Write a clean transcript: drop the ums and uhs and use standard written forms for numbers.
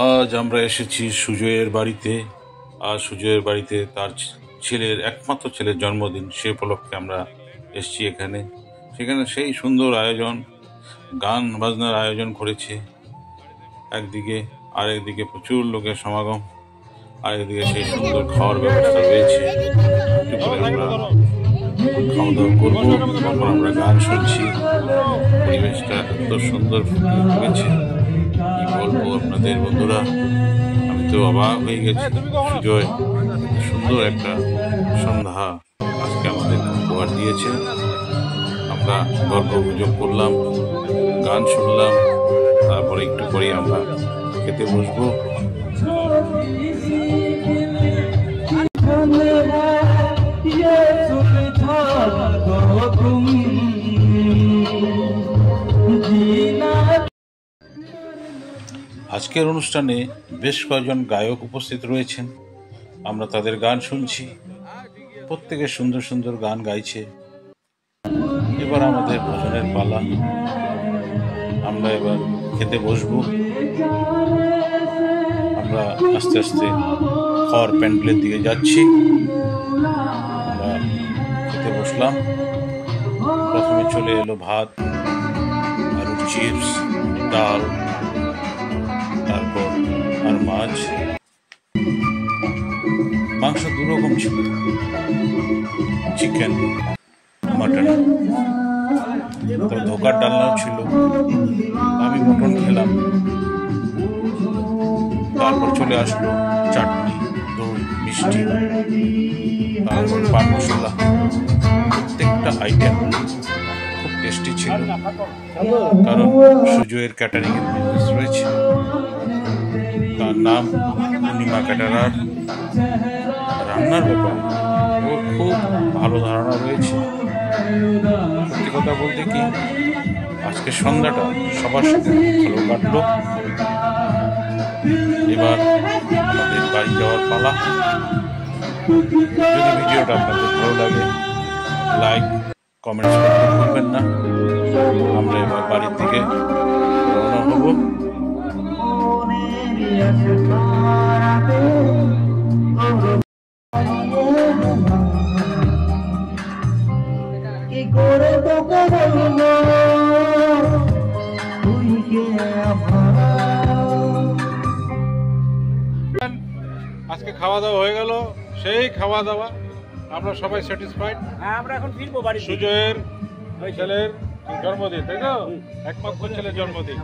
আজ আমরা এসেছি সুজয়ের বাড়িতে। আজ সুজয়ের বাড়িতে তার একমাত্র ছেলের জন্মদিন, সে উপলক্ষে আমরা এসেছি এখানে। সেখানে সেই সুন্দর আয়োজন, গান বাজনার আয়োজন করেছে একদিকে, আর একদিকে প্রচুর লোকের সমাগম, আর একদিকে সেই সুন্দর খাওয়ার ব্যবস্থা রয়েছে। একটু করে আমরা খাওয়া দাওয়া করবো, তারপর আমরা গান শুনছি। পরিবেশটা এত সুন্দর হয়েছে, কি বলবো আপনাদের বন্ধুরা, আমি তো অবাক হয়ে গেছি। সুজয় সুন্দর একটা সন্ধ্যা আজকে আমাদের উপহার দিয়েছে। আমরা গল্প গুজব করলাম, গান শুনলাম, তারপরে একটু পরে আমরা খেতে বসবো। আজকের অনুষ্ঠানে বেশ কয়েকজন গায়ক উপস্থিত রয়েছেন, আমরা তাদের গান শুনছি। প্রত্যেকে সুন্দর সুন্দর গান গাইছে। এবার আমাদের ভোজনের পালা, আমরা এবার খেতে বসবো। আমরা আস্তে আস্তে খাওয়ার প্যান্ডেলের দিকে যাচ্ছি। আমরা খেতে বসলাম। প্রথমে চলে এলো ভাত, আলুর চিপস, ডাল, তারপর আর মাছ, মাংস দুরকম ছিল, চিকেন, মাটন, তো ধোকার ডালনাও ছিল। আমি মটন খেলাম। তারপর চলে আসলো চাটনি, দই, মিষ্টি, তারপর পান মশলা। প্রত্যেকটা আইটেম খুব টেস্টি ছিল, কারণ সুজয়ের ক্যাটারিং এর বিজনেস রয়েছে। তার নাম পূর্ণিমা ক্যাটারার। রান্নার ব্যাপারে ওর খুব ভালো ধারণা রয়েছে। সত্যি কথা বলতে কি, আজকে সন্ধ্যাটা সবার সাথে ভালো কাটলো। এবার আমাদের বাড়ি যাওয়ার পালা। যদি ভিডিওটা আপনাদের ভালো লাগে, লাইক কমেন্টস করতে ভুলবেন না। আমরা এবার বাড়ির দিকে রওনা হব। আজকে খাওয়া দাওয়া হয়ে গেল, সেই খাওয়া দাওয়া, আমরা সবাই স্যাটিসফাইড। আমরা এখন ফিরবো বাড়ি। সুজয়ের ছেলের জন্মদিন, তাই তো? একমাত্র ছেলের জন্মদিন।